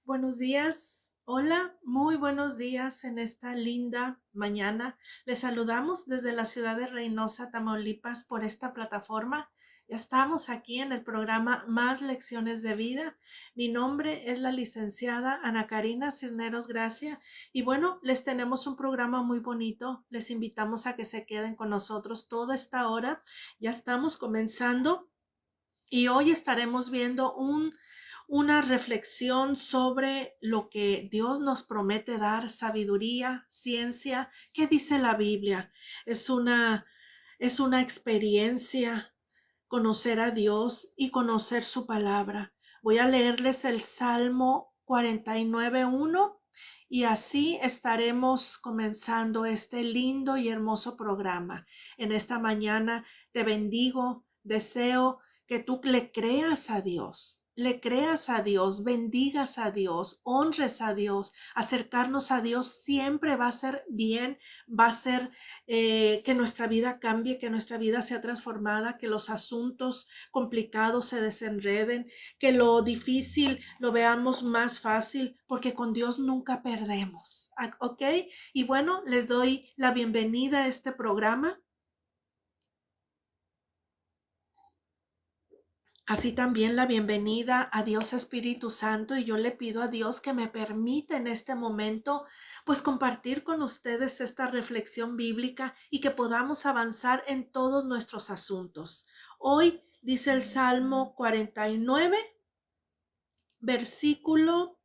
Buenos días. Hola, muy buenos días en esta linda mañana. Les saludamos desde la ciudad de Reynosa, Tamaulipas, por esta plataforma. Ya estamos aquí en el programa Más Lecciones de Vida. Mi nombre es la licenciada Ana Karina Cisneros Gracia y bueno, les tenemos un programa muy bonito. Les invitamos a que se queden con nosotros toda esta hora. Ya estamos comenzando y hoy estaremos viendo una reflexión sobre lo que Dios nos promete dar, sabiduría, ciencia. ¿Qué dice la Biblia? Es una, es una experiencia conocer a Dios y conocer su palabra. Voy a leerles el Salmo 49:1 y así estaremos comenzando este lindo y hermoso programa. En esta mañana te bendigo, deseo que tú le creas a Dios, bendigas a Dios, honres a Dios. Acercarnos a Dios siempre va a ser bien, va a ser que nuestra vida cambie, que nuestra vida sea transformada, que los asuntos complicados se desenreden, que lo difícil lo veamos más fácil, porque con Dios nunca perdemos. ¿Ok? Y bueno, les doy la bienvenida a este programa. Así también la bienvenida a Dios Espíritu Santo, y yo le pido a Dios que me permita en este momento pues compartir con ustedes esta reflexión bíblica y que podamos avanzar en todos nuestros asuntos. Hoy dice el Salmo 49, versículo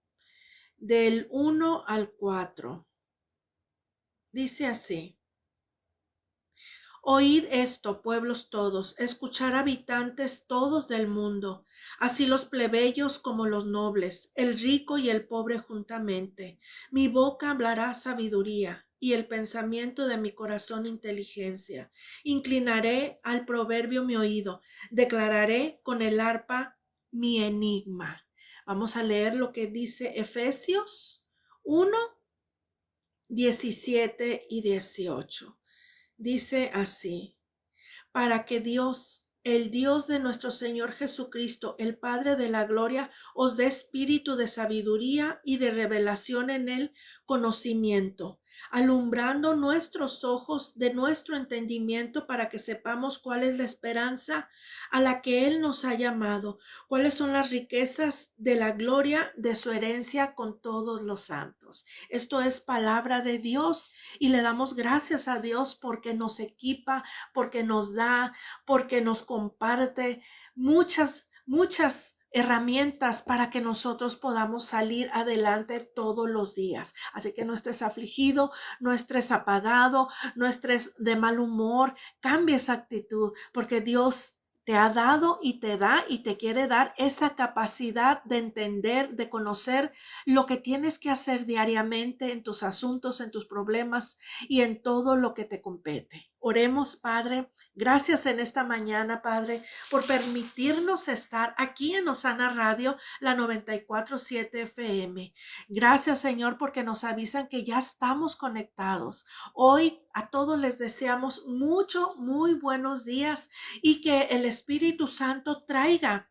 del 1 al 4. Dice así: Oíd esto, pueblos todos, escuchar habitantes todos del mundo, así los plebeyos como los nobles, el rico y el pobre juntamente. Mi boca hablará sabiduría, y el pensamiento de mi corazón inteligencia. Inclinaré al proverbio mi oído, declararé con el arpa mi enigma. Vamos a leer lo que dice Efesios 1, 17 y 18. Dice así: para que Dios, el Dios de nuestro Señor Jesucristo, el Padre de la gloria, os dé espíritu de sabiduría y de revelación en el conocimiento, alumbrando nuestros ojos de nuestro entendimiento para que sepamos cuál es la esperanza a la que Él nos ha llamado, cuáles son las riquezas de la gloria de su herencia con todos los santos. Esto es palabra de Dios y le damos gracias a Dios porque nos equipa, porque nos da, porque nos comparte muchas herramientas para que nosotros podamos salir adelante todos los días. Así que no estés afligido, no estés apagado, no estés de mal humor, cambia esa actitud, porque Dios te ha dado y te da y te quiere dar esa capacidad de entender, de conocer lo que tienes que hacer diariamente en tus asuntos, en tus problemas y en todo lo que te compete. Oremos, Padre. Gracias en esta mañana, Padre, por permitirnos estar aquí en Osana Radio, la 94.7 FM. Gracias, Señor, porque nos avisan que ya estamos conectados. Hoy a todos les deseamos muy buenos días y que el Espíritu Santo traiga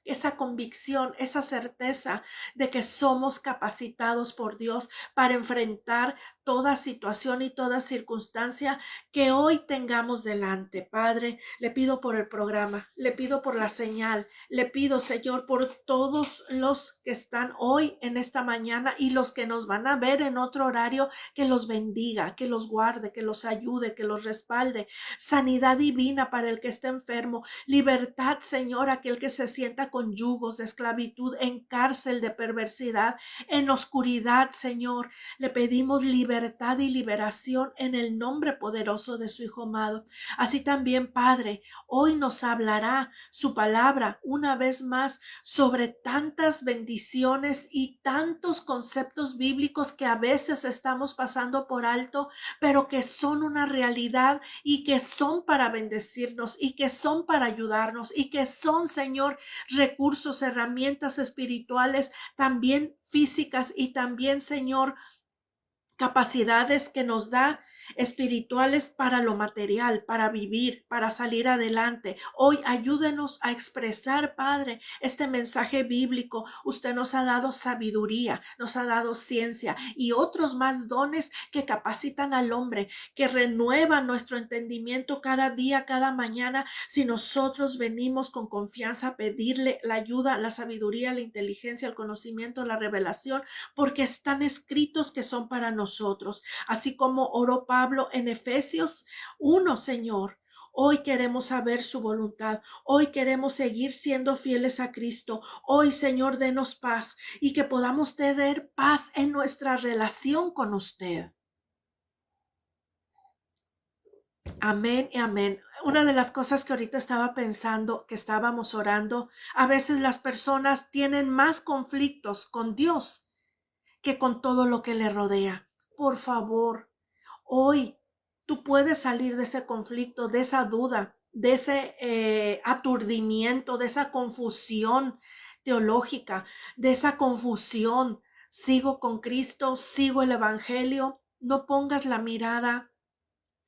esa convicción, esa certeza de que somos capacitados por Dios para enfrentar toda situación y toda circunstancia que hoy tengamos delante. Padre, le pido por el programa, le pido por la señal, le pido, Señor, por todos los que están hoy en esta mañana y los que nos van a ver en otro horario, que los bendiga, que los guarde, que los ayude, que los respalde. Sanidad divina para el que está enfermo, libertad, Señor, aquel que se sienta con yugos de esclavitud, en cárcel de perversidad, en oscuridad, Señor. Le pedimos libertad y liberación en el nombre poderoso de su Hijo amado. Así también, Padre, hoy nos hablará su palabra una vez más sobre tantas bendiciones y tantos conceptos bíblicos que a veces estamos pasando por alto, pero que son una realidad y que son para bendecirnos y que son para ayudarnos y que son, Señor, recursos, herramientas espirituales, también físicas y también, Señor, capacidades que nos da espirituales para lo material, para vivir, para salir adelante. Hoy ayúdenos a expresar, Padre, este mensaje bíblico. Usted nos ha dado sabiduría, nos ha dado ciencia y otros más dones que capacitan al hombre, que renuevan nuestro entendimiento cada día, cada mañana, si nosotros venimos con confianza a pedirle la ayuda, la sabiduría, la inteligencia, el conocimiento, la revelación, porque están escritos que son para nosotros. Así como oró Pablo en Efesios 1, Señor. Hoy queremos saber su voluntad. Hoy queremos seguir siendo fieles a Cristo. Hoy, Señor, denos paz y que podamos tener paz en nuestra relación con usted. Amén y amén. Una de las cosas que ahorita estaba pensando, que estábamos orando, a veces las personas tienen más conflictos con Dios que con todo lo que le rodea. Por favor, hoy tú puedes salir de ese conflicto, de esa duda, de ese aturdimiento, de esa confusión teológica, de esa confusión. Sigo con Cristo, sigo el Evangelio. No pongas la mirada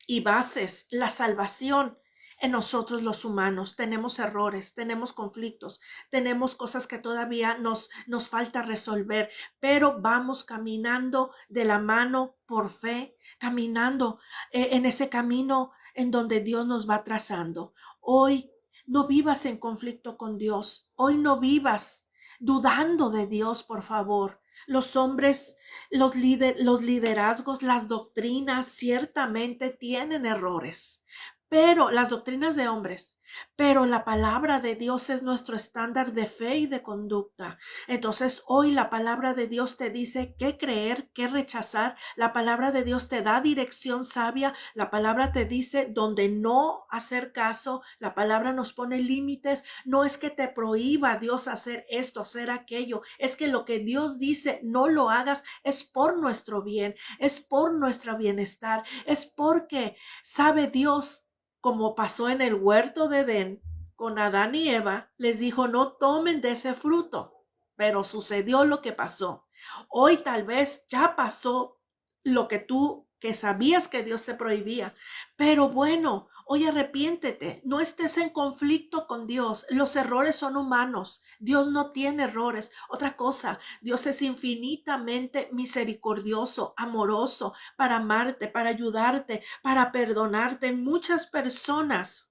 y bases la salvación en nosotros los humanos. Tenemos errores, tenemos conflictos, tenemos cosas que todavía nos falta resolver, pero vamos caminando de la mano por fe, caminando en ese camino en donde Dios nos va trazando. Hoy no vivas en conflicto con Dios, hoy no vivas dudando de Dios, por favor. Los hombres, los liderazgos, las doctrinas ciertamente tienen errores, pero las doctrinas de hombres, pero la palabra de Dios es nuestro estándar de fe y de conducta. Entonces hoy la palabra de Dios te dice qué creer, qué rechazar. La palabra de Dios te da dirección sabia. La palabra te dice donde no hacer caso. La palabra nos pone límites. No es que te prohíba Dios hacer esto, hacer aquello. Es que lo que Dios dice no lo hagas, es por nuestro bien, es por nuestro bienestar, es porque sabe Dios, como pasó en el huerto de Edén con Adán y Eva, les dijo no tomen de ese fruto, pero sucedió lo que pasó. Hoy tal vez ya pasó lo que sabías que Dios te prohibía, pero bueno, hoy arrepiéntete, no estés en conflicto con Dios. Los errores son humanos, Dios no tiene errores. Otra cosa, Dios es infinitamente misericordioso, amoroso, para amarte, para ayudarte, para perdonarte. Muchas personas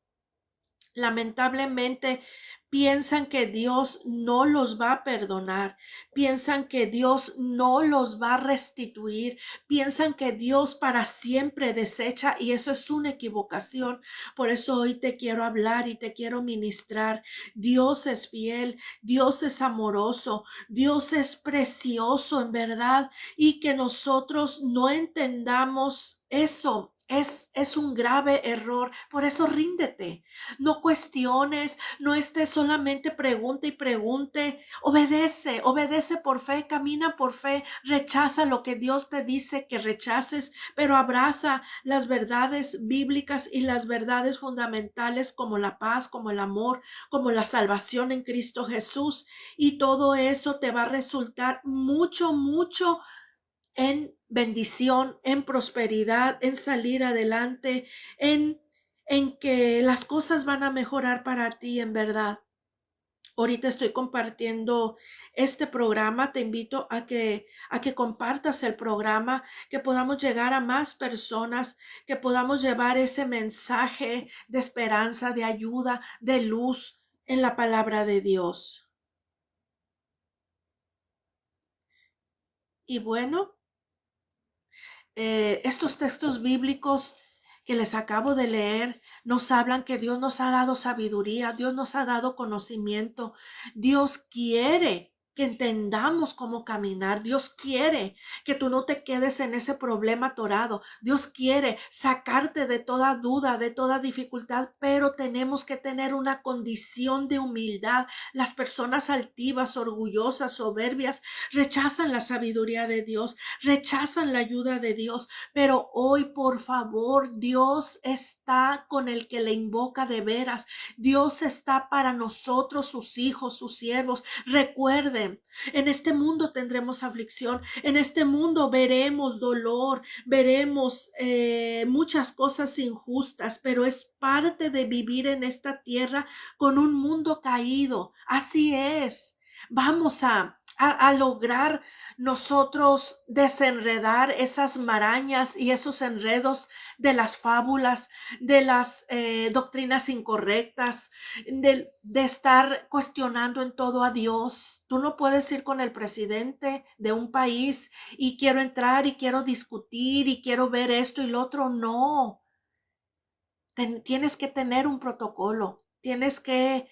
lamentablemente piensan que Dios no los va a perdonar, piensan que Dios no los va a restituir, piensan que Dios para siempre desecha, y eso es una equivocación. Por eso hoy te quiero hablar y te quiero ministrar. Dios es fiel, Dios es amoroso, Dios es precioso en verdad, y que nosotros no entendamos eso. Es un grave error. Por eso ríndete. No cuestiones, no estés solamente pregunte y pregunte. Obedece, obedece por fe, camina por fe. Rechaza lo que Dios te dice que rechaces, pero abraza las verdades bíblicas y las verdades fundamentales como la paz, como el amor, como la salvación en Cristo Jesús. Y todo eso te va a resultar mucho, mucho en bendición, en prosperidad, en salir adelante, en que las cosas van a mejorar para ti en verdad. Ahorita estoy compartiendo este programa. Te invito a que compartas el programa, que podamos llegar a más personas, que podamos llevar ese mensaje de esperanza, de ayuda, de luz en la palabra de Dios. Y bueno, estos textos bíblicos que les acabo de leer nos hablan que Dios nos ha dado sabiduría, Dios nos ha dado conocimiento, Dios quiere que entendamos cómo caminar. Dios quiere que tú no te quedes en ese problema atorado. Dios quiere sacarte de toda duda, de toda dificultad, pero tenemos que tener una condición de humildad. Las personas altivas, orgullosas, soberbias, rechazan la sabiduría de Dios, rechazan la ayuda de Dios, pero hoy, por favor, Dios está con el que le invoca de veras. Dios está para nosotros, sus hijos, sus siervos. Recuerden, Jerusalén. En este mundo tendremos aflicción, en este mundo veremos dolor, veremos muchas cosas injustas, pero es parte de vivir en esta tierra con un mundo caído. Así es. Vamos a lograr nosotros desenredar esas marañas y esos enredos de las fábulas, de las doctrinas incorrectas, de estar cuestionando en todo a Dios. Tú no puedes ir con el presidente de un país y quiero entrar y quiero discutir y quiero ver esto y lo otro. No, tienes que tener un protocolo, tienes que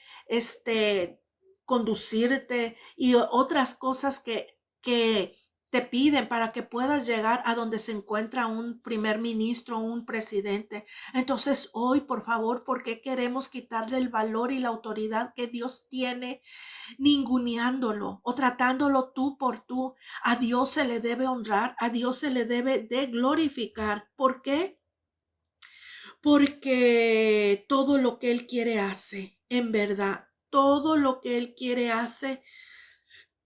conducirte y otras cosas que te piden para que puedas llegar a donde se encuentra un primer ministro, un presidente. Entonces hoy, por favor, ¿por qué queremos quitarle el valor y la autoridad que Dios tiene, ninguneándolo o tratándolo tú por tú? A Dios se le debe honrar, a Dios se le debe de glorificar. ¿Por qué? Porque todo lo que Él quiere hace, en verdad, todo lo que Él quiere hace,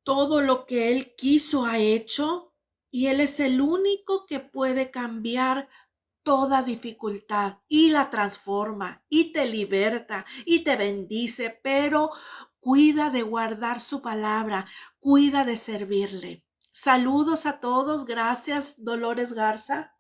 todo lo que Él quiso ha hecho, y Él es el único que puede cambiar toda dificultad y la transforma y te liberta y te bendice, pero cuida de guardar su palabra, cuida de servirle. Saludos a todos, gracias Dolores Garza.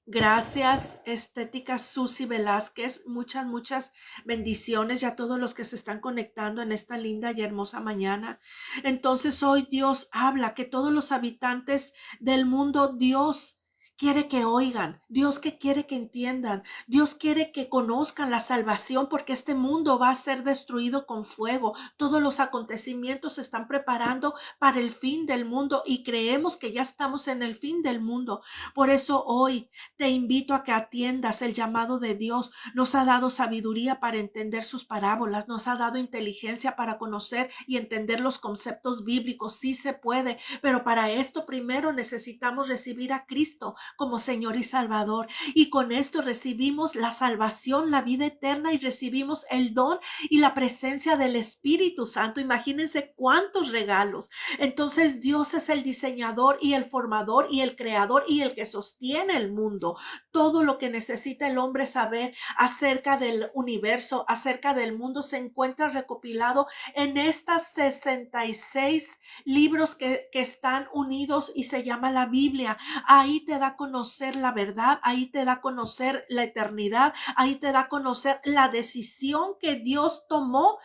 Gracias, Estética Susi Velázquez. Muchas bendiciones y a todos los que se están conectando en esta linda y hermosa mañana. Entonces hoy Dios habla que todos los habitantes del mundo, Dios quiere que oigan, Dios que quiere que entiendan, Dios quiere que conozcan la salvación porque este mundo va a ser destruido con fuego. Todos los acontecimientos se están preparando para el fin del mundo y creemos que ya estamos en el fin del mundo. Por eso hoy te invito a que atiendas el llamado de Dios. Nos ha dado sabiduría para entender sus parábolas, nos ha dado inteligencia para conocer y entender los conceptos bíblicos. Sí se puede, pero para esto primero necesitamos recibir a Cristo como Señor y Salvador. Y con esto recibimos la salvación, la vida eterna y recibimos el don y la presencia del Espíritu Santo. Imagínense cuántos regalos. Entonces Dios es el diseñador y el formador y el creador y el que sostiene el mundo. Todo lo que necesita el hombre saber acerca del universo, acerca del mundo, se encuentra recopilado en estas 66 libros que están unidos y se llama la Biblia. Ahí te da a conocer la verdad, ahí te da a conocer la eternidad, ahí te da a conocer la decisión que Dios tomó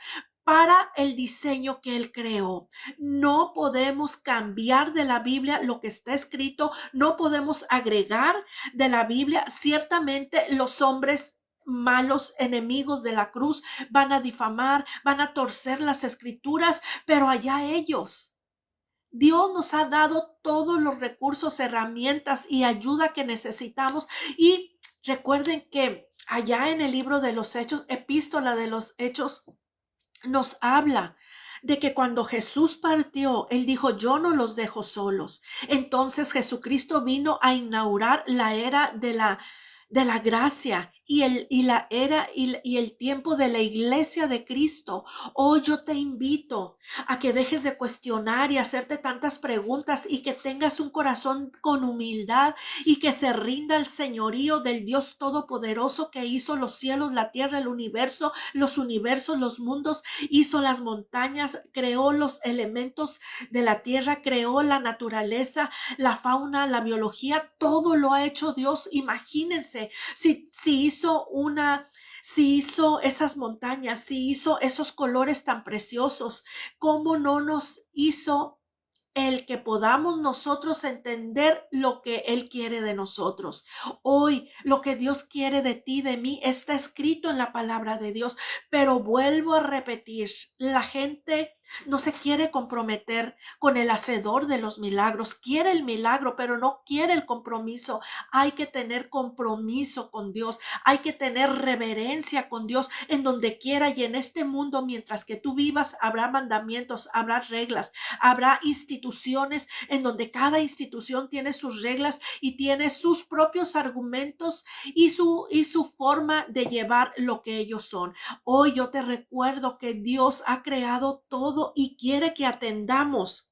para el diseño que Él creó. No podemos cambiar de la Biblia lo que está escrito, no podemos agregar de la Biblia. Ciertamente los hombres malos, enemigos de la cruz, van a difamar, van a torcer las escrituras, pero allá ellos. Dios nos ha dado todos los recursos, herramientas y ayuda que necesitamos. Y recuerden que allá en el libro de los Hechos, epístola de los Hechos, nos habla de que cuando Jesús partió, Él dijo, yo no los dejo solos. Entonces Jesucristo vino a inaugurar la era de la gracia y la era y el tiempo de la iglesia de Cristo. Hoy yo te invito a que dejes de cuestionar y hacerte tantas preguntas y que tengas un corazón con humildad y que se rinda al señorío del Dios Todopoderoso que hizo los cielos, la tierra, el universo, los universos, los mundos, hizo las montañas, creó los elementos de la tierra, creó la naturaleza, la fauna, la biología, todo lo ha hecho Dios. Imagínense si hizo esas montañas, si hizo esos colores tan preciosos, ¿cómo no nos hizo el que podamos nosotros entender lo que Él quiere de nosotros? Hoy lo que Dios quiere de ti, de mí, está escrito en la palabra de Dios, pero vuelvo a repetir, la gente no se quiere comprometer con el hacedor de los milagros. Quiere el milagro, pero no quiere el compromiso. Hay que tener compromiso con Dios. Hay que tener reverencia con Dios en donde quiera y en este mundo. Mientras que tú vivas, habrá mandamientos, habrá reglas, habrá instituciones en donde cada institución tiene sus reglas y tiene sus propios argumentos y su forma de llevar lo que ellos son. Hoy yo te recuerdo que Dios ha creado todo todo y quiere que atendamos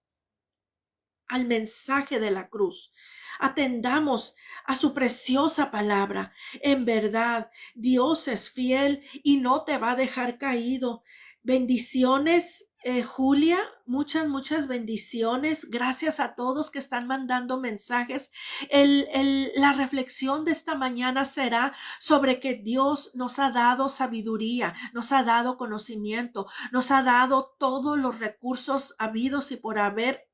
al mensaje de la cruz. Atendamos a su preciosa palabra. En verdad, Dios es fiel y no te va a dejar caído. Bendiciones, Julia, muchas bendiciones. Gracias a todos que están mandando mensajes. La reflexión de esta mañana será sobre que Dios nos ha dado sabiduría, nos ha dado conocimiento, nos ha dado todos los recursos habidos y por haber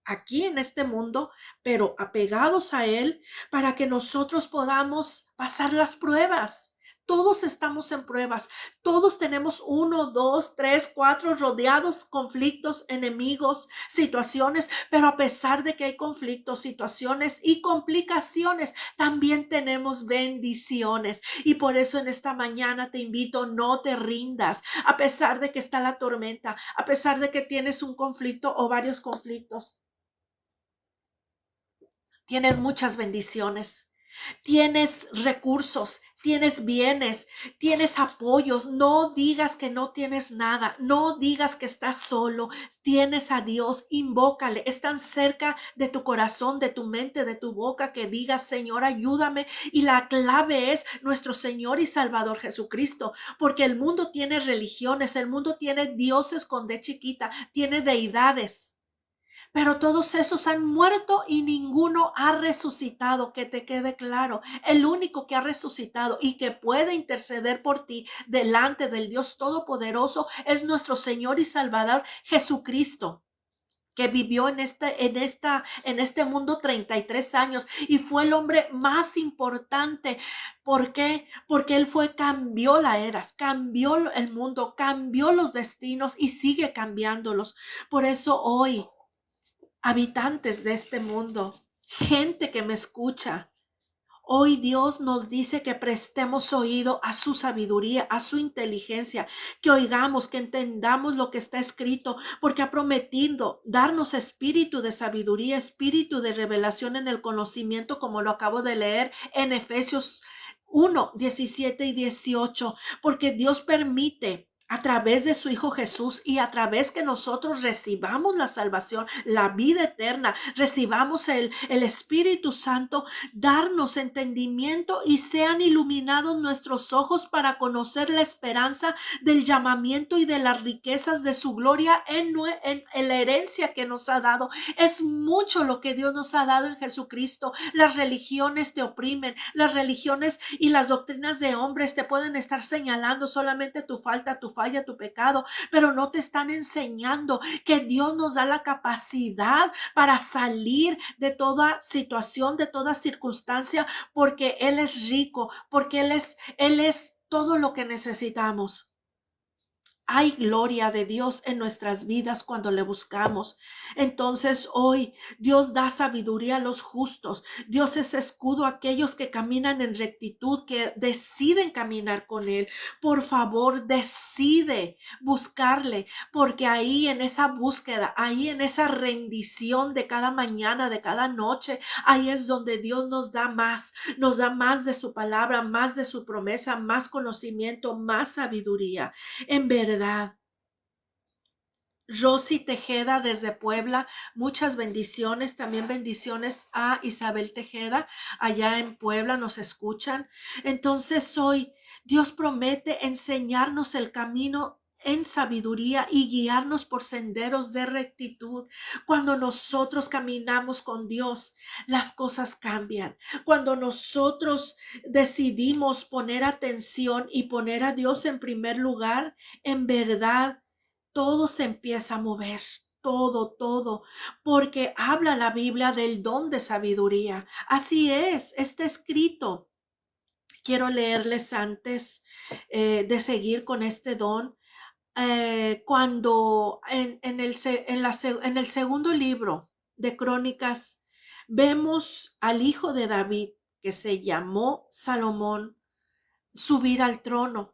aquí en este mundo, pero apegados a Él para que nosotros podamos pasar las pruebas. Todos estamos en pruebas, todos tenemos 1, 2, 3, 4 rodeados, conflictos, enemigos, situaciones, pero a pesar de que hay conflictos, situaciones y complicaciones, también tenemos bendiciones. Y por eso en esta mañana te invito, no te rindas, a pesar de que está la tormenta, a pesar de que tienes un conflicto o varios conflictos. Tienes muchas bendiciones, tienes recursos, tienes bienes, tienes apoyos. No digas que no tienes nada, no digas que estás solo. Tienes a Dios, invócale. Es tan cerca de tu corazón, de tu mente, de tu boca que digas, Señor, ayúdame. Y la clave es nuestro Señor y Salvador Jesucristo, porque el mundo tiene religiones, el mundo tiene dioses con D chiquita, tiene deidades. Pero todos esos han muerto y ninguno ha resucitado, que te quede claro. El único que ha resucitado y que puede interceder por ti delante del Dios Todopoderoso es nuestro Señor y Salvador Jesucristo, que vivió en este mundo 33 años y fue el hombre más importante. ¿Por qué? Porque él cambió la eras, cambió el mundo, cambió los destinos y sigue cambiándolos. Por eso hoy, habitantes de este mundo, gente que me escucha, hoy Dios nos dice que prestemos oído a su sabiduría, a su inteligencia, que oigamos, que entendamos lo que está escrito, porque ha prometido darnos espíritu de sabiduría, espíritu de revelación en el conocimiento, como lo acabo de leer en Efesios 1, 17 y 18, porque Dios permite a través de su Hijo Jesús y a través que nosotros recibamos la salvación, la vida eterna, recibamos el Espíritu Santo, darnos entendimiento y sean iluminados nuestros ojos para conocer la esperanza del llamamiento y de las riquezas de su gloria en la herencia que nos ha dado. Es mucho lo que Dios nos ha dado en Jesucristo. Las religiones te oprimen, las religiones y las doctrinas de hombres te pueden estar señalando solamente tu falta, tu falla, tu pecado, pero no te están enseñando que Dios nos da la capacidad para salir de toda situación, de toda circunstancia, porque Él es rico, porque Él es todo lo que necesitamos. Hay gloria de Dios en nuestras vidas cuando le buscamos. Entonces hoy Dios da sabiduría a los justos. Dios es escudo a aquellos que caminan en rectitud, que deciden caminar con Él. Por favor, decide buscarle, porque ahí en esa búsqueda, ahí en esa rendición de cada mañana, de cada noche, ahí es donde Dios nos da más de su palabra, más de su promesa, más conocimiento, más sabiduría. En verdad, Rosy Tejeda desde Puebla, muchas bendiciones, también bendiciones a Isabel Tejeda, allá en Puebla nos escuchan. Entonces hoy Dios promete enseñarnos el camino en sabiduría y guiarnos por senderos de rectitud. Cuando nosotros caminamos con Dios, las cosas cambian. Cuando nosotros decidimos poner atención y poner a Dios en primer lugar, en verdad, todo se empieza a mover, todo, porque habla la Biblia del don de sabiduría. Así es, está escrito. Quiero leerles antes de seguir con este don. Cuando en el segundo libro de Crónicas vemos al hijo de David, que se llamó Salomón, subir al trono.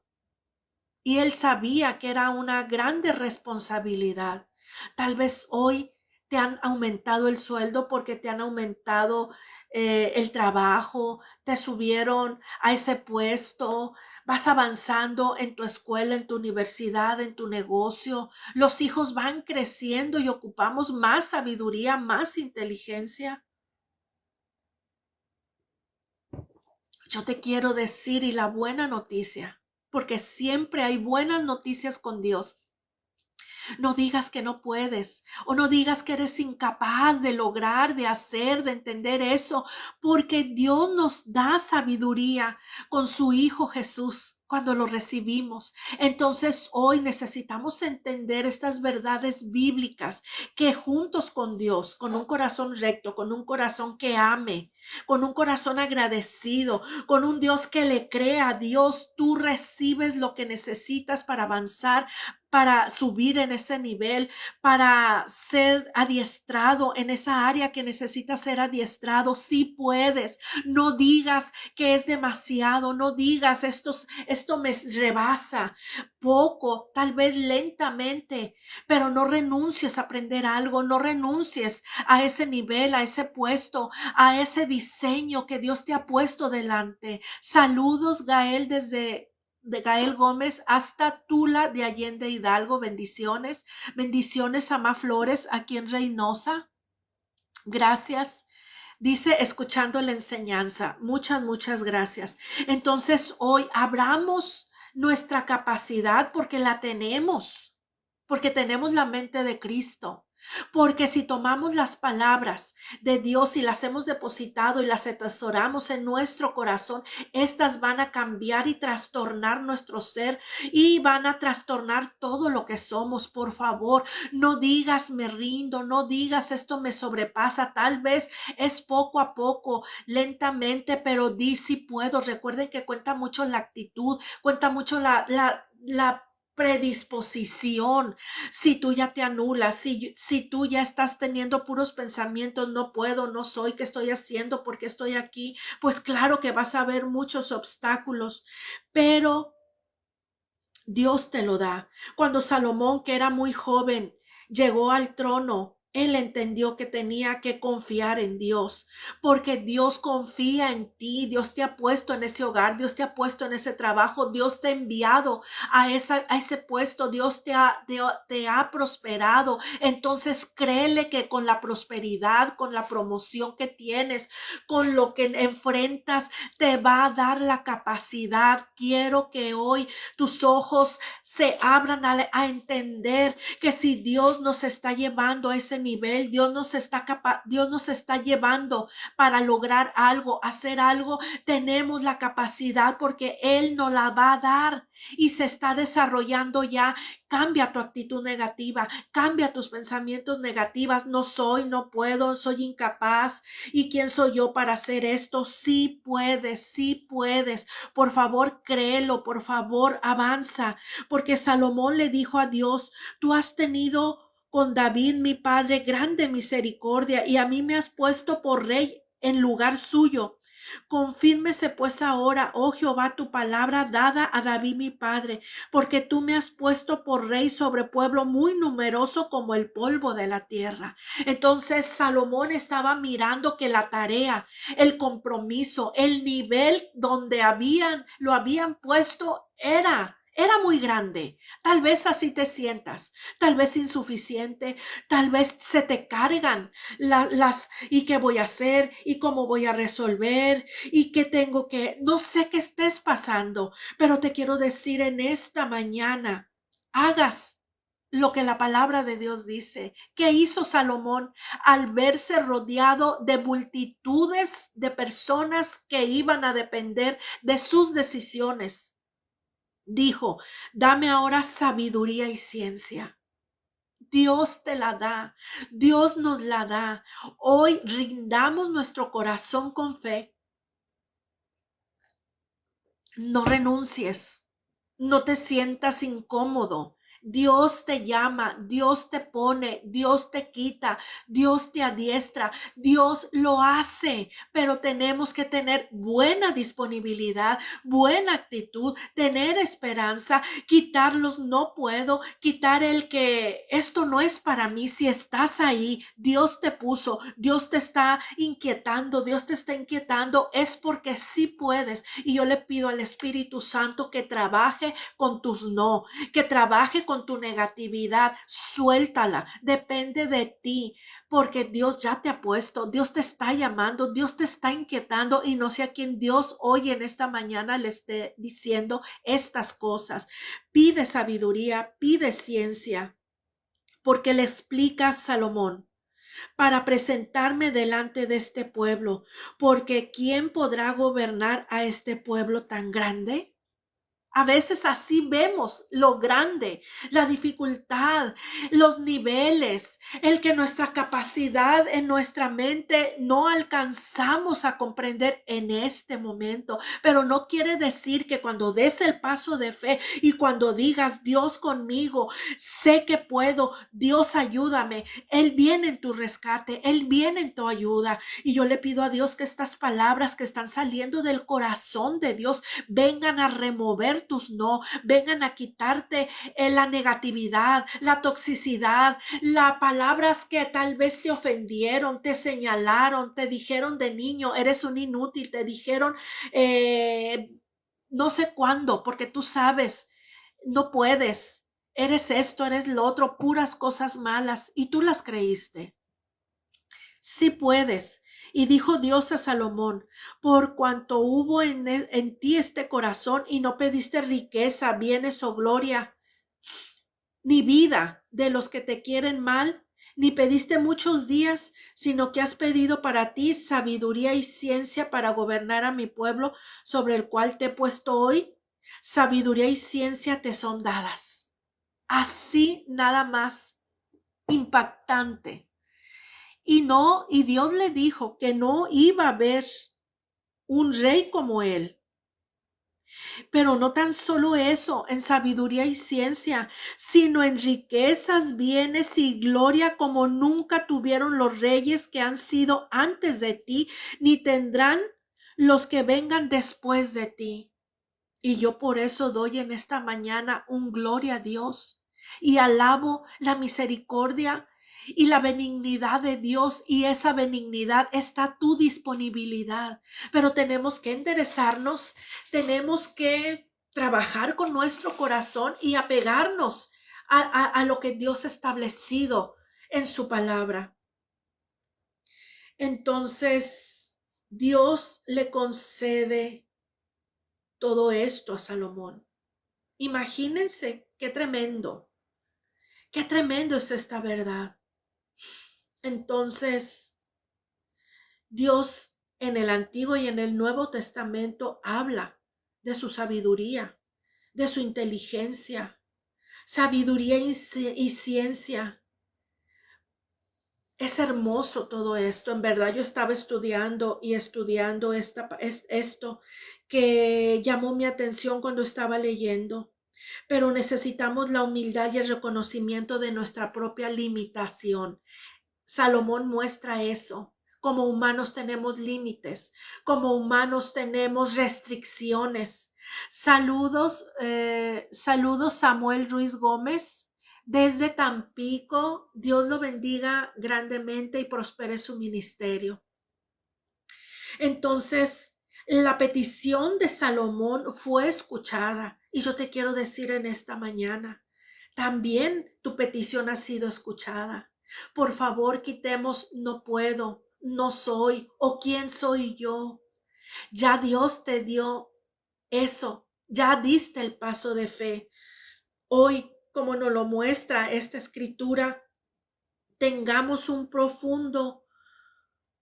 Y él sabía que era una grande responsabilidad. Tal vez hoy te han aumentado el sueldo porque te han aumentado el trabajo, te subieron a ese puesto, Vas avanzando en tu escuela, en tu universidad, en tu negocio. Los hijos van creciendo y ocupamos más sabiduría, más inteligencia. Yo te quiero decir, y la buena noticia, porque siempre hay buenas noticias con Dios. No digas que no puedes o no digas que eres incapaz de lograr, de hacer, de entender eso, porque Dios nos da sabiduría con su Hijo Jesús cuando lo recibimos. Entonces hoy necesitamos entender estas verdades bíblicas que juntos con Dios, con un corazón recto, con un corazón que ame, con un corazón agradecido, con un Dios que le crea a Dios, tú recibes lo que necesitas para avanzar, para subir en ese nivel, para ser adiestrado en esa área que necesitas ser adiestrado. Sí puedes. No digas que es demasiado, no digas esto me rebasa. Poco, tal vez lentamente, pero no renuncies a aprender algo, no renuncies a ese nivel, a ese puesto, a ese diseño que Dios te ha puesto delante. Saludos, Gael, desde de Gael Gómez hasta Tula de Allende Hidalgo. Bendiciones. Bendiciones a Ma Flores aquí en Reynosa. Gracias. Dice, escuchando la enseñanza. Muchas gracias. Entonces, hoy abramos nuestra capacidad porque tenemos la mente de Cristo. Porque si tomamos las palabras de Dios y las hemos depositado y las atesoramos en nuestro corazón, estas van a cambiar y trastornar nuestro ser y van a trastornar todo lo que somos. Por favor, no digas me rindo, no digas esto me sobrepasa. Tal vez es poco a poco, lentamente, pero di si puedo. Recuerden que cuenta mucho la actitud, cuenta mucho la predisposición. Si tú ya te anulas, si tú ya estás teniendo puros pensamientos, no puedo, no soy, ¿qué estoy haciendo? ¿Por qué estoy aquí? Pues claro que vas a ver muchos obstáculos, pero Dios te lo da. Cuando Salomón, que era muy joven, llegó al trono, él entendió que tenía que confiar en Dios, porque Dios confía en ti, Dios te ha puesto en ese hogar, Dios te ha puesto en ese trabajo, Dios te ha enviado a ese puesto, Dios te ha prosperado. Entonces créele que con la prosperidad, con la promoción que tienes, con lo que enfrentas, te va a dar la capacidad. Quiero que hoy tus ojos se abran a entender que si Dios nos está llevando a ese nivel, Dios nos está llevando para lograr algo, hacer algo, tenemos la capacidad porque Él nos la va a dar y se está desarrollando ya. Cambia tu actitud negativa, cambia tus pensamientos negativos. No soy, no puedo, soy incapaz. ¿Y quién soy yo para hacer esto? Sí puedes, sí puedes. Por favor, créelo, por favor, avanza, porque Salomón le dijo a Dios, tú has tenido con David, mi padre, grande misericordia, y a mí me has puesto por rey en lugar suyo. Confírmese pues ahora, oh Jehová, tu palabra dada a David mi padre, porque tú me has puesto por rey sobre pueblo muy numeroso como el polvo de la tierra. Entonces Salomón estaba mirando que la tarea, el compromiso, el nivel donde lo habían puesto era muy grande. Tal vez así te sientas, tal vez insuficiente, tal vez se te cargan y qué voy a hacer y cómo voy a resolver y qué tengo que, no sé qué estés pasando, pero te quiero decir en esta mañana, hagas lo que la palabra de Dios dice. ¿Qué hizo Salomón al verse rodeado de multitudes de personas que iban a depender de sus decisiones? Dijo, dame ahora sabiduría y ciencia. Dios te la da, Dios nos la da. Hoy rindamos nuestro corazón con fe. No renuncies, no te sientas incómodo. Dios te llama, Dios te pone, Dios te quita, Dios te adiestra, Dios lo hace, pero tenemos que tener buena disponibilidad, buena actitud, tener esperanza, quitar los no puedo, quitar el que esto no es para mí. Si estás ahí, Dios te puso, Dios te está inquietando, Dios te está inquietando, es porque sí puedes. Y yo le pido al Espíritu Santo que trabaje con tus no, que trabaje con tu negatividad, suéltala, depende de ti, porque Dios ya te ha puesto, Dios te está llamando, Dios te está inquietando y no sé a quién Dios hoy en esta mañana le esté diciendo estas cosas. Pide sabiduría, pide ciencia, porque le explica a Salomón para presentarme delante de este pueblo, porque ¿quién podrá gobernar a este pueblo tan grande? A veces así vemos lo grande, la dificultad, los niveles, el que nuestra capacidad en nuestra mente no alcanzamos a comprender en este momento. Pero no quiere decir que cuando des el paso de fe y cuando digas Dios conmigo, sé que puedo, Dios ayúdame, Él viene en tu rescate, Él viene en tu ayuda. Y yo le pido a Dios que estas palabras que están saliendo del corazón de Dios vengan a remover tus no, vengan a quitarte la negatividad, la toxicidad, las palabras que tal vez te ofendieron, te señalaron, te dijeron de niño, eres un inútil, te dijeron no sé cuándo, porque tú sabes, no puedes, eres esto, eres lo otro, puras cosas malas y tú las creíste. Sí puedes. Y dijo Dios a Salomón, por cuanto hubo en ti este corazón y no pediste riqueza, bienes o gloria, ni vida de los que te quieren mal, ni pediste muchos días, sino que has pedido para ti sabiduría y ciencia para gobernar a mi pueblo sobre el cual te he puesto hoy. Sabiduría y ciencia te son dadas. Así nada más impactante. Y Dios le dijo que no iba a haber un rey como él. Pero no tan solo eso, en sabiduría y ciencia, sino en riquezas, bienes y gloria como nunca tuvieron los reyes que han sido antes de ti, ni tendrán los que vengan después de ti. Y yo por eso doy en esta mañana un gloria a Dios y alabo la misericordia y la benignidad de Dios, y esa benignidad está a tu disponibilidad. Pero tenemos que enderezarnos, tenemos que trabajar con nuestro corazón y apegarnos a lo que Dios ha establecido en su palabra. Entonces, Dios le concede todo esto a Salomón. Imagínense qué tremendo es esta verdad. Entonces, Dios en el Antiguo y en el Nuevo Testamento habla de su sabiduría, de su inteligencia, sabiduría y ciencia. Es hermoso todo esto. En verdad, yo estaba estudiando esto que llamó mi atención cuando estaba leyendo. Pero necesitamos la humildad y el reconocimiento de nuestra propia limitación. Salomón muestra eso. Como humanos tenemos límites, como humanos tenemos restricciones. Saludos Samuel Ruiz Gómez desde Tampico. Dios lo bendiga grandemente y prospere su ministerio. Entonces, la petición de Salomón fue escuchada, y yo te quiero decir en esta mañana, también tu petición ha sido escuchada. Por favor, quitemos no puedo, no soy o quién soy yo. Ya Dios te dio eso, ya diste el paso de fe. Hoy, como nos lo muestra esta escritura, tengamos un profundo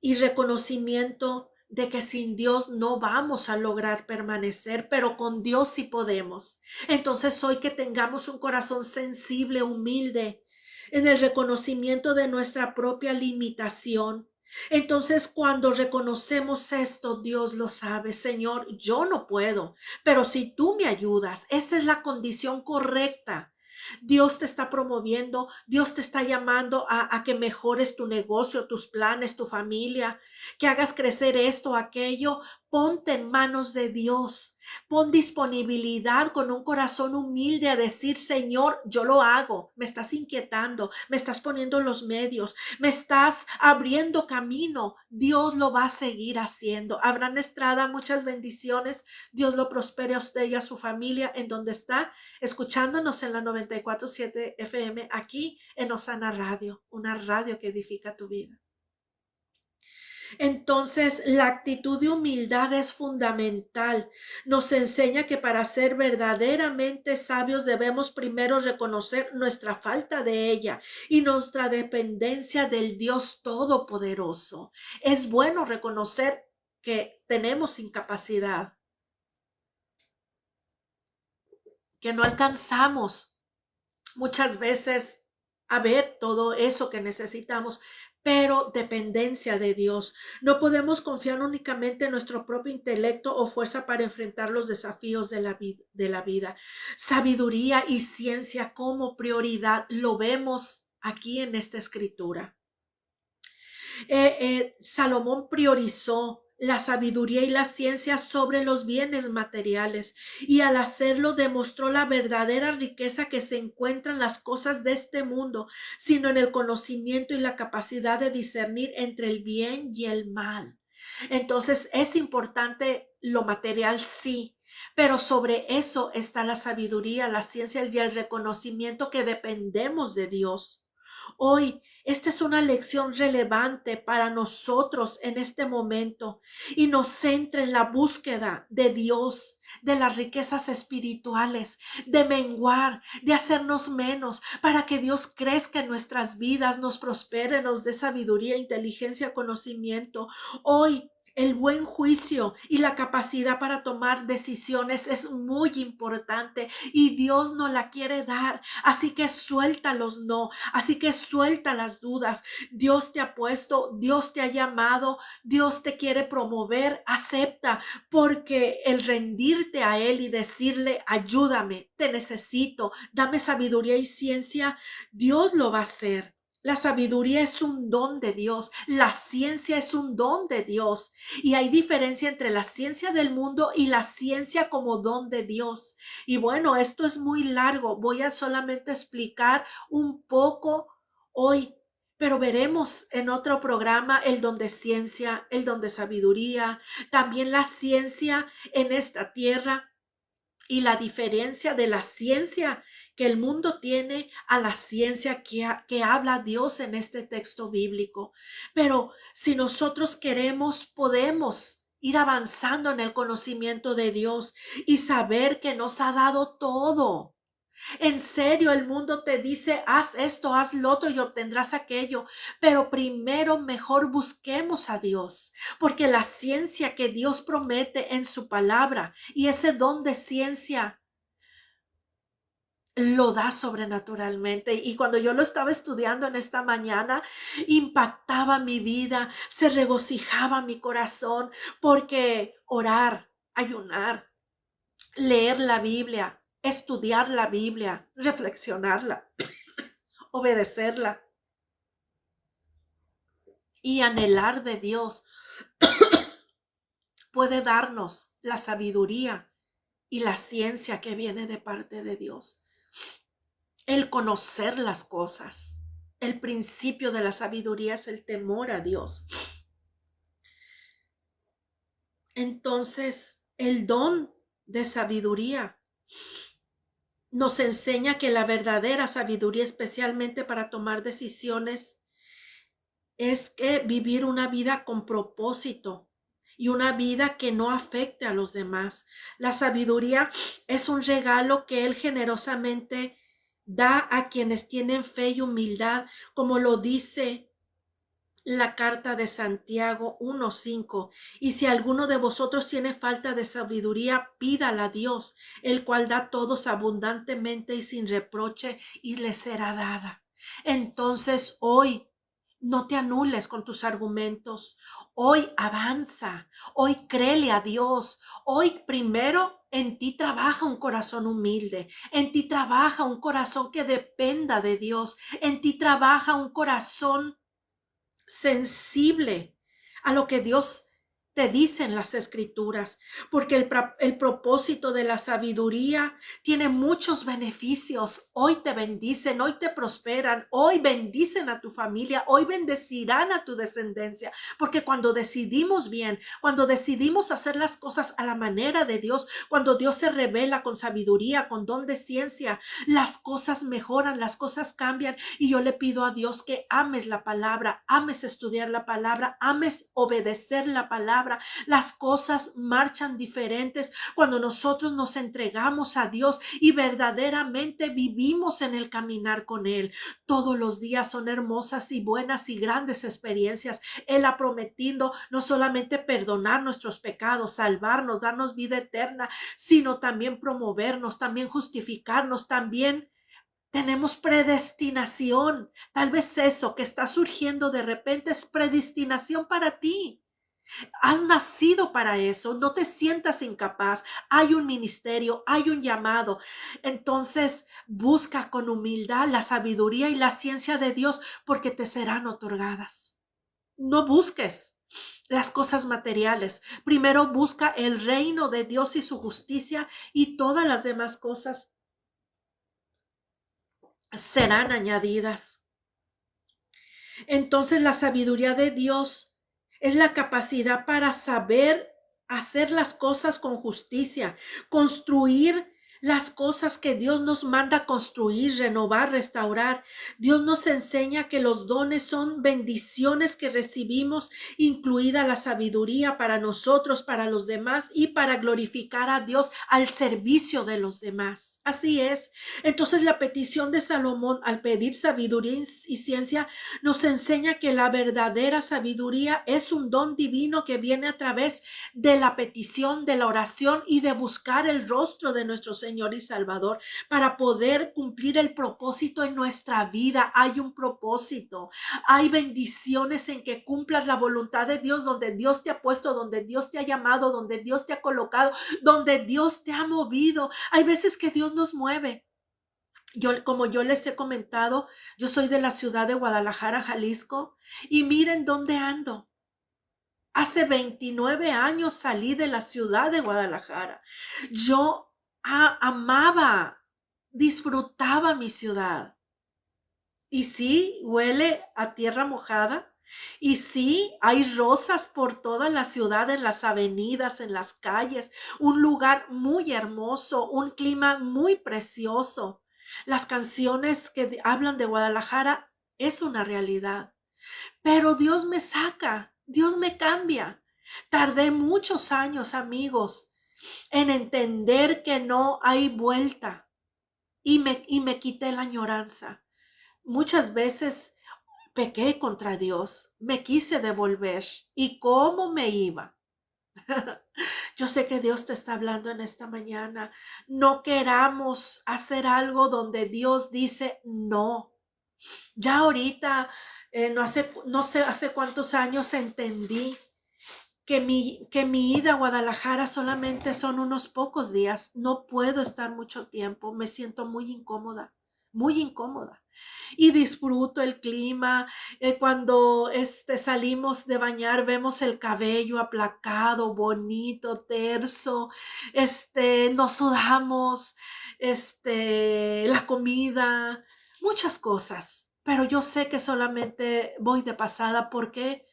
y reconocimiento de que sin Dios no vamos a lograr permanecer, pero con Dios sí podemos. Entonces hoy que tengamos un corazón sensible, humilde, en el reconocimiento de nuestra propia limitación. Entonces cuando reconocemos esto, Dios lo sabe, Señor, yo no puedo, pero si tú me ayudas, esa es la condición correcta. Dios te está promoviendo, Dios te está llamando a que mejores tu negocio, tus planes, tu familia, que hagas crecer esto, aquello. Ponte en manos de Dios. Pon disponibilidad con un corazón humilde a decir, Señor, yo lo hago. Me estás inquietando, me estás poniendo los medios, me estás abriendo camino. Dios lo va a seguir haciendo. Abraham Estrada, muchas bendiciones. Dios lo prospere a usted y a su familia en donde está, escuchándonos en la 94.7 FM aquí en Osana Radio, una radio que edifica tu vida. Entonces, la actitud de humildad es fundamental. Nos enseña que para ser verdaderamente sabios debemos primero reconocer nuestra falta de ella y nuestra dependencia del Dios Todopoderoso. Es bueno reconocer que tenemos incapacidad, que no alcanzamos muchas veces a ver todo eso que necesitamos, pero dependencia de Dios. No podemos confiar únicamente en nuestro propio intelecto o fuerza para enfrentar los desafíos de la vida. Sabiduría y ciencia como prioridad lo vemos aquí en esta escritura. Salomón priorizó la sabiduría y la ciencia sobre los bienes materiales, y al hacerlo demostró la verdadera riqueza que se encuentra en las cosas de este mundo, sino en el conocimiento y la capacidad de discernir entre el bien y el mal. Entonces es importante lo material, sí, pero sobre eso está la sabiduría, la ciencia y el reconocimiento que dependemos de Dios. Hoy, esta es una lección relevante para nosotros en este momento y nos centra en la búsqueda de Dios, de las riquezas espirituales, de menguar, de hacernos menos, para que Dios crezca en nuestras vidas, nos prospere, nos dé sabiduría, inteligencia, conocimiento. Hoy, el buen juicio y la capacidad para tomar decisiones es muy importante y Dios nos la quiere dar. Así que suelta los no, así que suelta las dudas. Dios te ha puesto, Dios te ha llamado, Dios te quiere promover. Acepta, porque el rendirte a Él y decirle, ayúdame, te necesito, dame sabiduría y ciencia, Dios lo va a hacer. La sabiduría es un don de Dios, la ciencia es un don de Dios y hay diferencia entre la ciencia del mundo y la ciencia como don de Dios. Y bueno, esto es muy largo, voy a solamente explicar un poco hoy, pero veremos en otro programa el don de ciencia, el don de sabiduría, también la ciencia en esta tierra y la diferencia de la ciencia que el mundo tiene a la ciencia que habla Dios en este texto bíblico. Pero si nosotros queremos, podemos ir avanzando en el conocimiento de Dios y saber que nos ha dado todo. En serio, el mundo te dice, haz esto, haz lo otro y obtendrás aquello. Pero primero, mejor busquemos a Dios, porque la ciencia que Dios promete en su palabra y ese don de ciencia lo da sobrenaturalmente. Y cuando yo lo estaba estudiando en esta mañana, impactaba mi vida, se regocijaba mi corazón, porque orar, ayunar, leer la Biblia, estudiar la Biblia, reflexionarla, obedecerla y anhelar de Dios puede darnos la sabiduría y la ciencia que viene de parte de Dios. El conocer las cosas. El principio de la sabiduría es el temor a Dios. Entonces, el don de sabiduría nos enseña que la verdadera sabiduría, especialmente para tomar decisiones, es que vivir una vida con propósito y una vida que no afecte a los demás. La sabiduría es un regalo que Él generosamente da a quienes tienen fe y humildad, como lo dice la carta de Santiago 1:5. Y si alguno de vosotros tiene falta de sabiduría, pídala a Dios, el cual da a todos abundantemente y sin reproche, y le será dada. Entonces hoy No te anules con tus argumentos. Hoy avanza, hoy créele a Dios. Hoy primero en ti trabaja un corazón humilde, en ti trabaja un corazón que dependa de Dios, en ti trabaja un corazón sensible a lo que Dios te dice en las escrituras, porque el propósito de la sabiduría tiene muchos beneficios. Hoy te bendicen, hoy te prosperan, hoy bendicen a tu familia, hoy bendecirán a tu descendencia, porque cuando decidimos bien, cuando decidimos hacer las cosas a la manera de Dios, cuando Dios se revela con sabiduría, con don de ciencia, las cosas mejoran, las cosas cambian. Y yo le pido a Dios que ames la palabra, ames estudiar la palabra, ames obedecer la palabra. Las cosas marchan diferentes cuando nosotros nos entregamos a Dios y verdaderamente vivimos en el caminar con Él. Todos los días son hermosas y buenas y grandes experiencias. Él ha prometido no solamente perdonar nuestros pecados, salvarnos, darnos vida eterna, sino también promovernos, también justificarnos, también tenemos predestinación. Tal vez eso que está surgiendo de repente es predestinación para ti. Has nacido para eso, no te sientas incapaz. Hay un ministerio, hay un llamado. Entonces busca con humildad la sabiduría y la ciencia de Dios porque te serán otorgadas. No busques las cosas materiales. Primero busca el reino de Dios y su justicia y todas las demás cosas serán añadidas. Entonces la sabiduría de Dios es la capacidad para saber hacer las cosas con justicia, construir las cosas que Dios nos manda construir, renovar, restaurar. Dios nos enseña que los dones son bendiciones que recibimos, incluida la sabiduría para nosotros, para los demás y para glorificar a Dios al servicio de los demás. Así es. Entonces la petición de Salomón al pedir sabiduría y ciencia nos enseña que la verdadera sabiduría es un don divino que viene a través de la petición, de la oración y de buscar el rostro de nuestro Señor y Salvador para poder cumplir el propósito en nuestra vida. Hay un propósito, hay bendiciones en que cumplas la voluntad de Dios, donde Dios te ha puesto, donde Dios te ha llamado, donde Dios te ha colocado, donde Dios te ha movido. Hay veces que Dios nos mueve. Como yo les he comentado, yo soy de la ciudad de Guadalajara, Jalisco, y miren dónde ando. Hace 29 años salí de la ciudad de Guadalajara. Yo amaba, disfrutaba mi ciudad. Y sí, huele a tierra mojada. Y sí, hay rosas por toda la ciudad, en las avenidas, en las calles. Un lugar muy hermoso, un clima muy precioso. Las canciones que hablan de Guadalajara es una realidad. Pero Dios me saca, Dios me cambia. Tardé muchos años, amigos, en entender que no hay vuelta y me quité la añoranza. Muchas veces pequé contra Dios, me quise devolver. ¿Y cómo me iba? Yo sé que Dios te está hablando en esta mañana. No queramos hacer algo donde Dios dice no. Ya ahorita, no sé hace cuántos años entendí que mi ida a Guadalajara solamente son unos pocos días. No puedo estar mucho tiempo. Me siento muy incómoda, muy incómoda. Y disfruto el clima. Cuando salimos de bañar, vemos el cabello aplacado, bonito, terso. Nos sudamos, la comida, muchas cosas. Pero yo sé que solamente voy de pasada. ¿Por qué?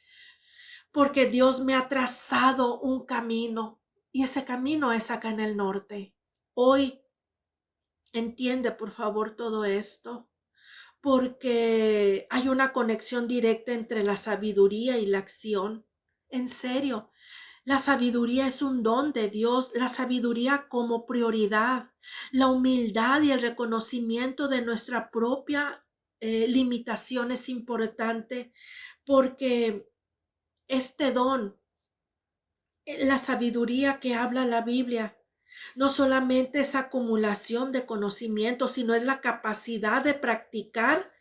Porque Dios me ha trazado un camino y ese camino es acá en el norte. Hoy entiende, por favor, todo esto, porque hay una conexión directa entre la sabiduría y la acción. En serio, la sabiduría es un don de Dios, la sabiduría como prioridad, la humildad y el reconocimiento de nuestra propia limitación es importante porque este don, la sabiduría que habla la Biblia, no solamente es acumulación de conocimiento, sino es la capacidad de practicar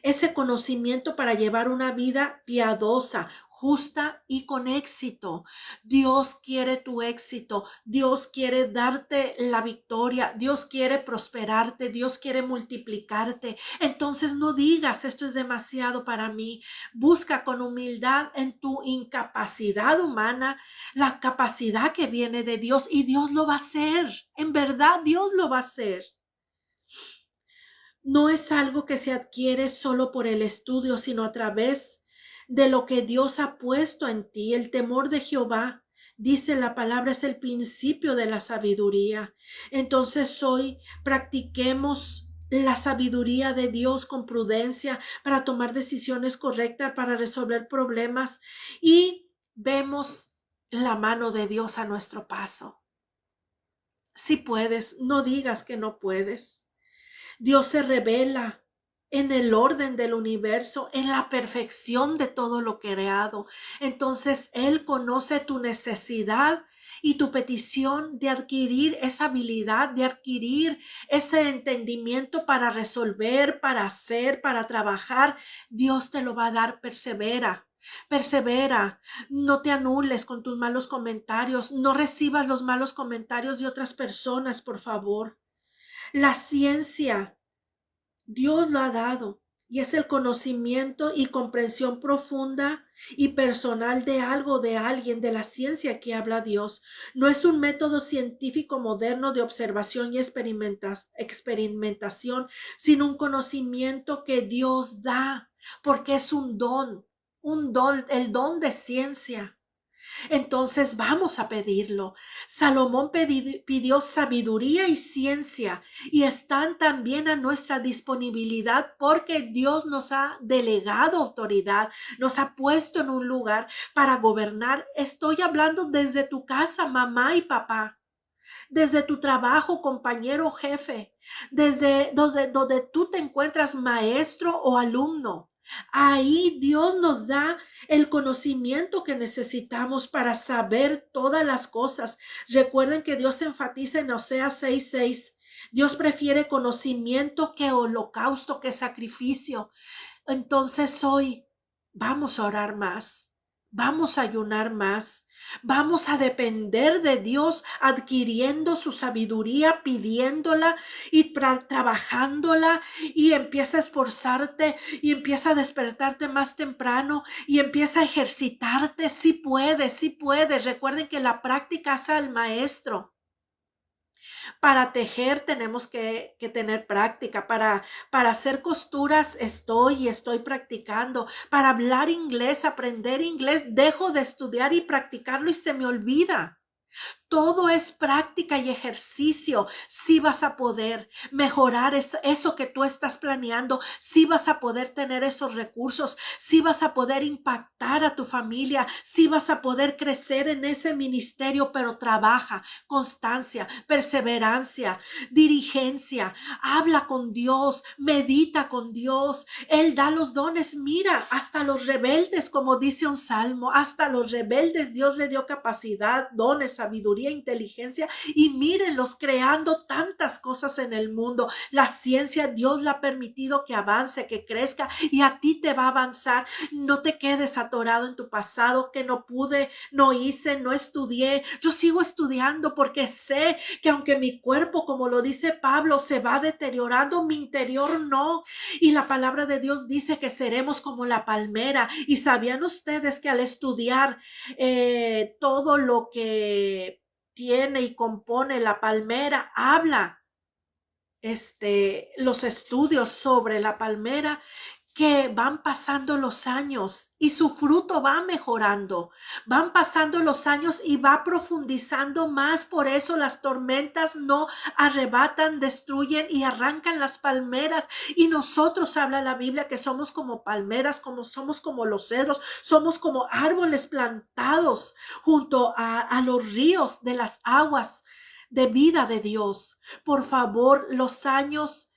ese conocimiento para llevar una vida piadosa, justa y con éxito. Dios quiere tu éxito, Dios quiere darte la victoria, Dios quiere prosperarte, Dios quiere multiplicarte. Entonces no digas, esto es demasiado para mí. Busca con humildad en tu incapacidad humana la capacidad que viene de Dios, y Dios lo va a hacer. En verdad, Dios lo va a hacer. No es algo que se adquiere solo por el estudio, sino a través de lo que Dios ha puesto en ti. El temor de Jehová, dice la palabra, es el principio de la sabiduría. Entonces hoy practiquemos la sabiduría de Dios con prudencia para tomar decisiones correctas, para resolver problemas, y vemos la mano de Dios a nuestro paso. Si puedes, no digas que no puedes. Dios se revela en el orden del universo, en la perfección de todo lo creado. Entonces Él conoce tu necesidad y tu petición de adquirir esa habilidad, de adquirir ese entendimiento para resolver, para hacer, para trabajar. Dios te lo va a dar. Persevera. Persevera, no te anules con tus malos comentarios, no recibas los malos comentarios de otras personas, por favor. La ciencia, Dios lo ha dado, y es el conocimiento y comprensión profunda y personal de algo, de alguien, de la ciencia que habla Dios. No es un método científico moderno de observación y experimentación, sino un conocimiento que Dios da, porque es un don, el don de ciencia. Entonces vamos a pedirlo. Salomón pidió sabiduría y ciencia, y están también a nuestra disponibilidad porque Dios nos ha delegado autoridad, nos ha puesto en un lugar para gobernar. Estoy hablando desde tu casa, mamá y papá, desde tu trabajo, compañero o jefe, desde donde tú te encuentras, maestro o alumno. Ahí Dios nos da el conocimiento que necesitamos para saber todas las cosas. Recuerden que Dios enfatiza en Oseas 6:6. Dios prefiere conocimiento que holocausto, que sacrificio. Entonces hoy vamos a orar más, vamos a ayunar más, vamos a depender de Dios, adquiriendo su sabiduría, pidiéndola y trabajándola, y empieza a esforzarte y empieza a despertarte más temprano y empieza a ejercitarte. Sí puedes, sí puedes. Recuerden que la práctica hace al maestro. Para tejer tenemos que tener práctica. Para hacer costuras estoy practicando. Para hablar inglés, aprender inglés, dejo de estudiar y practicarlo y se me olvida. Todo es práctica y ejercicio. Sí vas a poder mejorar eso que tú estás planeando. Sí vas a poder tener esos recursos. Sí vas a poder impactar a tu familia. Sí vas a poder crecer en ese ministerio, pero trabaja, constancia, perseverancia, diligencia. Habla con Dios, medita con Dios. Él da los dones. Mira, hasta los rebeldes, como dice un salmo, hasta los rebeldes Dios le dio capacidad, dones, sabiduría, inteligencia, y mírenlos creando tantas cosas en el mundo. La ciencia Dios la ha permitido que avance, que crezca, y a ti te va a avanzar. No te quedes atorado en tu pasado, que no pude, no hice, no estudié. Yo sigo estudiando porque sé que aunque mi cuerpo, como lo dice Pablo, se va deteriorando, mi interior no. Y la palabra de Dios dice que seremos como la palmera. Y sabían ustedes que al estudiar todo lo que tiene y compone la palmera, habla los estudios sobre la palmera, que van pasando los años y su fruto va mejorando, van pasando los años y va profundizando más. Por eso las tormentas no arrebatan, destruyen y arrancan las palmeras. Y nosotros, habla la Biblia, que somos como palmeras, somos como los cedros, somos como árboles plantados junto a los ríos de las aguas de vida de Dios. Por favor, los años,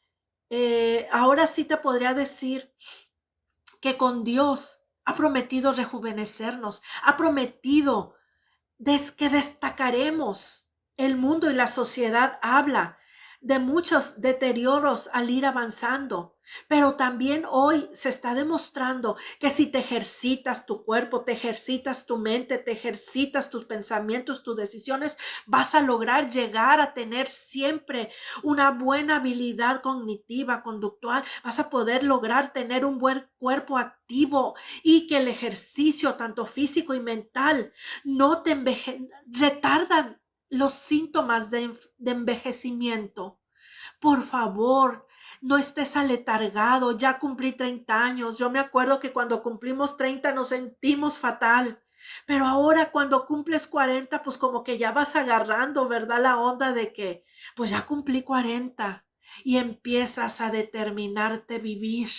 ahora sí te podría decir que con Dios ha prometido rejuvenecernos, ha prometido que destacaremos. El mundo y la sociedad habla de muchos deterioros al ir avanzando. Pero también hoy se está demostrando que si te ejercitas tu cuerpo, te ejercitas tu mente, te ejercitas tus pensamientos, tus decisiones, vas a lograr llegar a tener siempre una buena habilidad cognitiva, conductual. Vas a poder lograr tener un buen cuerpo activo y que el ejercicio, tanto físico y mental, no te retardan los síntomas de envejecimiento. Por favor, no estés aletargado. Ya cumplí 30 años. Yo me acuerdo que cuando cumplimos 30 nos sentimos fatal. Pero ahora cuando cumples 40, pues como que ya vas agarrando, ¿verdad? La onda de que, pues ya cumplí 40 y empiezas a determinarte vivir.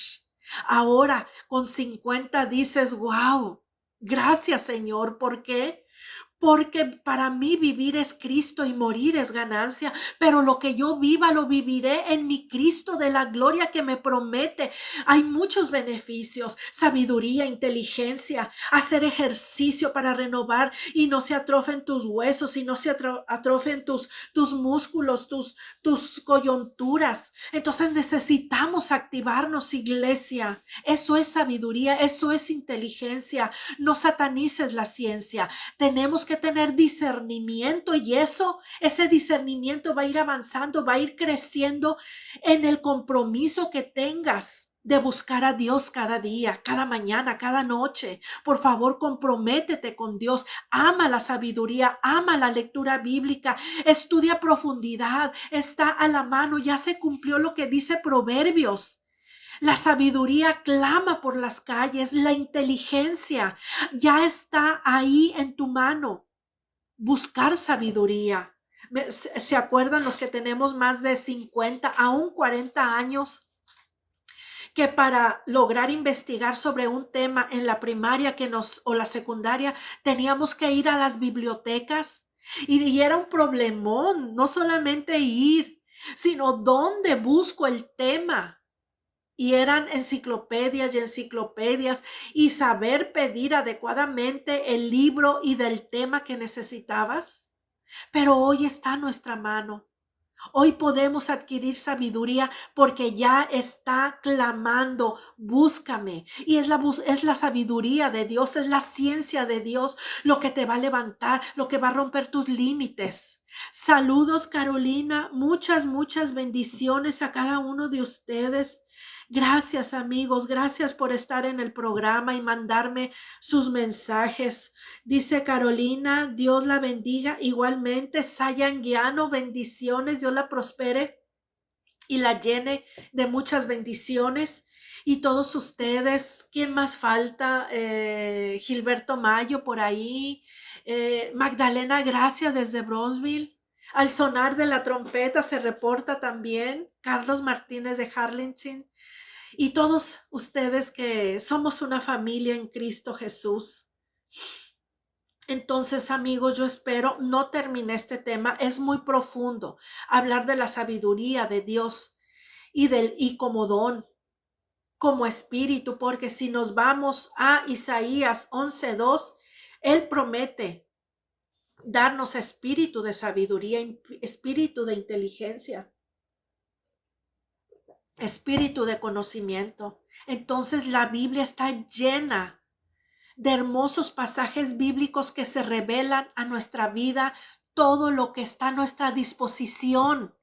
Ahora con 50 dices, wow, gracias Señor. ¿Por qué? Porque para mí vivir es Cristo y morir es ganancia, pero lo que yo viva lo viviré en mi Cristo de la gloria que me promete. Hay muchos beneficios: sabiduría, inteligencia, hacer ejercicio para renovar y no se atrofien tus huesos y no se atrofien tus músculos, tus coyunturas. Entonces necesitamos activarnos, iglesia. Eso es sabiduría, eso es inteligencia. No satanices la ciencia. Tenemos que tener discernimiento y ese discernimiento va a ir avanzando, va a ir creciendo en el compromiso que tengas de buscar a Dios cada día, cada mañana, cada noche. Por favor, comprométete con Dios. Ama la sabiduría, ama la lectura bíblica, estudia a profundidad, está a la mano. Ya se cumplió lo que dice Proverbios. La sabiduría clama por las calles, la inteligencia ya está ahí en tu mano. Buscar sabiduría. ¿Se acuerdan los que tenemos más de 50, aún 40 años? Que para lograr investigar sobre un tema en la primaria o la secundaria, teníamos que ir a las bibliotecas y era un problemón, no solamente ir, sino dónde busco el tema. Y eran enciclopedias y enciclopedias y saber pedir adecuadamente el libro y del tema que necesitabas. Pero hoy está a nuestra mano. Hoy podemos adquirir sabiduría porque ya está clamando, búscame. Y es la sabiduría de Dios, es la ciencia de Dios lo que te va a levantar, lo que va a romper tus límites. Saludos, Carolina. Muchas bendiciones a cada uno de ustedes. Gracias, amigos. Gracias por estar en el programa y mandarme sus mensajes. Dice Carolina, Dios la bendiga. Igualmente, Sayanguiano, bendiciones. Dios la prospere y la llene de muchas bendiciones. Y todos ustedes, ¿quién más falta? Gilberto Mayo por ahí. Magdalena Gracia desde Bronzeville. Al sonar de la trompeta se reporta también Carlos Martínez de Harlingen. Y todos ustedes que somos una familia en Cristo Jesús. Entonces, amigos, yo espero no termine este tema. Es muy profundo hablar de la sabiduría de Dios y como don, como espíritu, porque si nos vamos a Isaías 11:2, Él promete darnos espíritu de sabiduría, espíritu de inteligencia, espíritu de conocimiento. Entonces la Biblia está llena de hermosos pasajes bíblicos que se revelan a nuestra vida todo lo que está a nuestra disposición.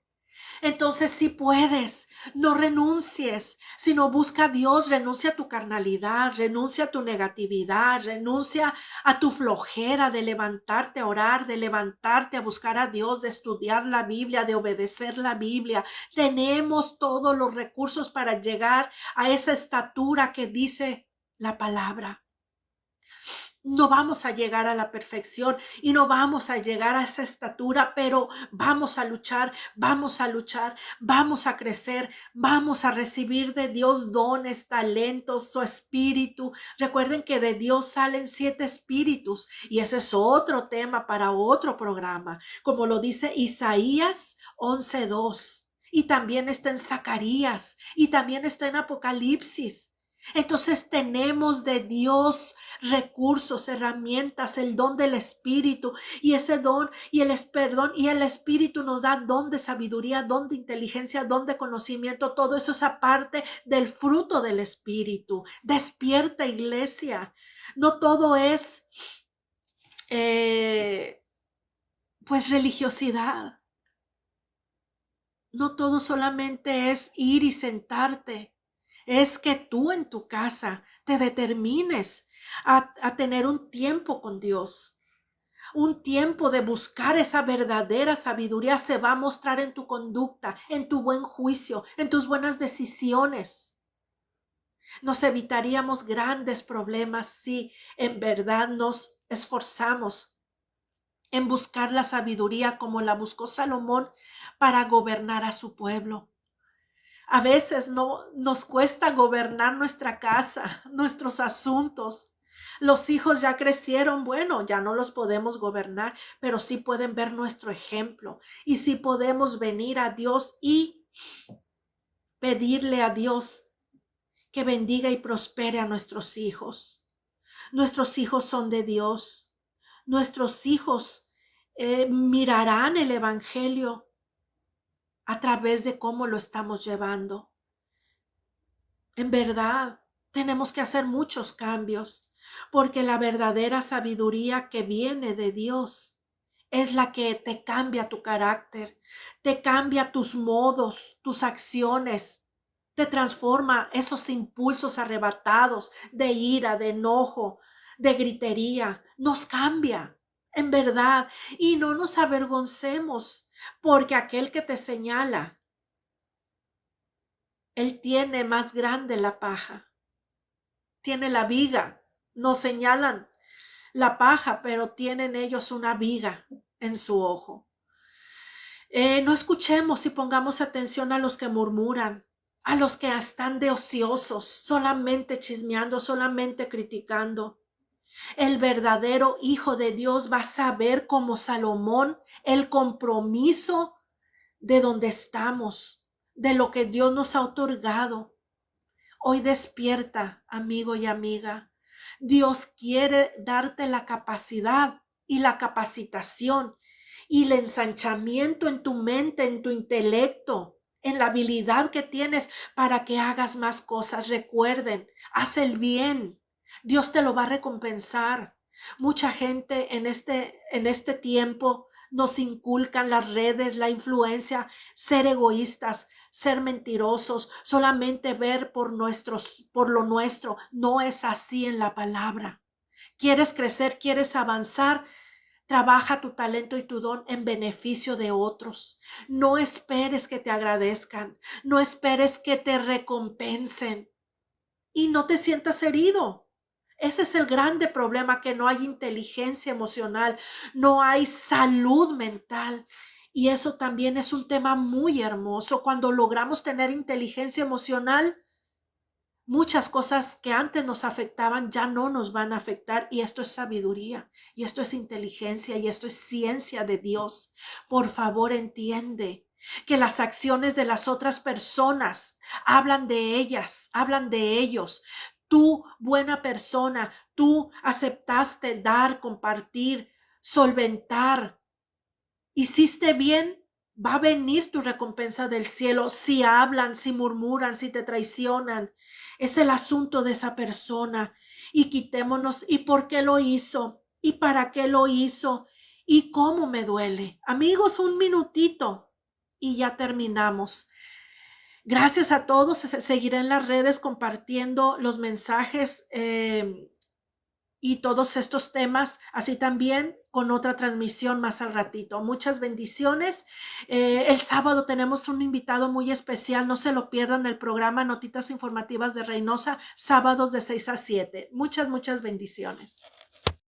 Entonces, si puedes, no renuncies, sino busca a Dios, renuncia a tu carnalidad, renuncia a tu negatividad, renuncia a tu flojera de levantarte a orar, de levantarte a buscar a Dios, de estudiar la Biblia, de obedecer la Biblia. Tenemos todos los recursos para llegar a esa estatura que dice la palabra. No vamos a llegar a la perfección y no vamos a llegar a esa estatura, pero vamos a luchar, vamos a crecer, vamos a recibir de Dios dones, talentos, su espíritu. Recuerden que de Dios salen 7 espíritus y ese es otro tema para otro programa, como lo dice Isaías 11:2. Y también está en Zacarías y también está en Apocalipsis. Entonces tenemos de Dios recursos, herramientas, el don del Espíritu, y ese don y el Espíritu nos da don de sabiduría, don de inteligencia, don de conocimiento. Todo eso es aparte del fruto del Espíritu. Despierta, iglesia. No todo es pues religiosidad. No todo solamente es ir y sentarte. Es que tú en tu casa te determines a tener un tiempo con Dios. Un tiempo de buscar esa verdadera sabiduría se va a mostrar en tu conducta, en tu buen juicio, en tus buenas decisiones. Nos evitaríamos grandes problemas si en verdad nos esforzamos en buscar la sabiduría como la buscó Salomón para gobernar a su pueblo. A veces no nos cuesta gobernar nuestra casa, nuestros asuntos. Los hijos ya crecieron, bueno, ya no los podemos gobernar, pero sí pueden ver nuestro ejemplo y sí podemos venir a Dios y pedirle a Dios que bendiga y prospere a nuestros hijos. Nuestros hijos son de Dios. Nuestros hijos mirarán el evangelio a través de cómo lo estamos llevando. En verdad, tenemos que hacer muchos cambios, porque la verdadera sabiduría que viene de Dios es la que te cambia tu carácter, te cambia tus modos, tus acciones, te transforma esos impulsos arrebatados de ira, de enojo, de gritería, nos cambia, en verdad, y no nos avergoncemos, porque aquel que te señala, él tiene más grande la paja, tiene la viga. Nos señalan la paja, pero tienen ellos una viga en su ojo. No escuchemos y pongamos atención a los que murmuran, a los que están de ociosos, solamente chismeando, solamente criticando. El verdadero Hijo de Dios va a saber, como Salomón, el compromiso de donde estamos, de lo que Dios nos ha otorgado. Hoy despierta, amigo y amiga. Dios quiere darte la capacidad y la capacitación y el ensanchamiento en tu mente, en tu intelecto, en la habilidad que tienes para que hagas más cosas. Recuerden, haz el bien. Dios te lo va a recompensar. Mucha gente en este tiempo nos inculcan las redes, la influencia, ser egoístas, ser mentirosos, solamente ver por lo nuestro. No es así en la palabra. ¿Quieres crecer? ¿Quieres avanzar? Trabaja tu talento y tu don en beneficio de otros. No esperes que te agradezcan. No esperes que te recompensen. Y no te sientas herido. Ese es el grande problema, que no hay inteligencia emocional, no hay salud mental. Y eso también es un tema muy hermoso. Cuando logramos tener inteligencia emocional, muchas cosas que antes nos afectaban ya no nos van a afectar, y esto es sabiduría, y esto es inteligencia, y esto es ciencia de Dios. Por favor, entiende que las acciones de las otras personas hablan de ellas, hablan de ellos. Tú, buena persona, tú aceptaste dar, compartir, solventar, hiciste bien. Va a venir tu recompensa del cielo. Si hablan, si murmuran, si te traicionan, es el asunto de esa persona. Y quitémonos, ¿y por qué lo hizo? ¿Y para qué lo hizo? ¿Y cómo me duele? Amigos, un minutito y ya terminamos. Gracias a todos. Seguiré en las redes compartiendo los mensajes y todos estos temas, así también con otra transmisión más al ratito. Muchas bendiciones. El sábado tenemos un invitado muy especial, no se lo pierdan, el programa Notitas Informativas de Reynosa, sábados de 6 a 7. Muchas bendiciones.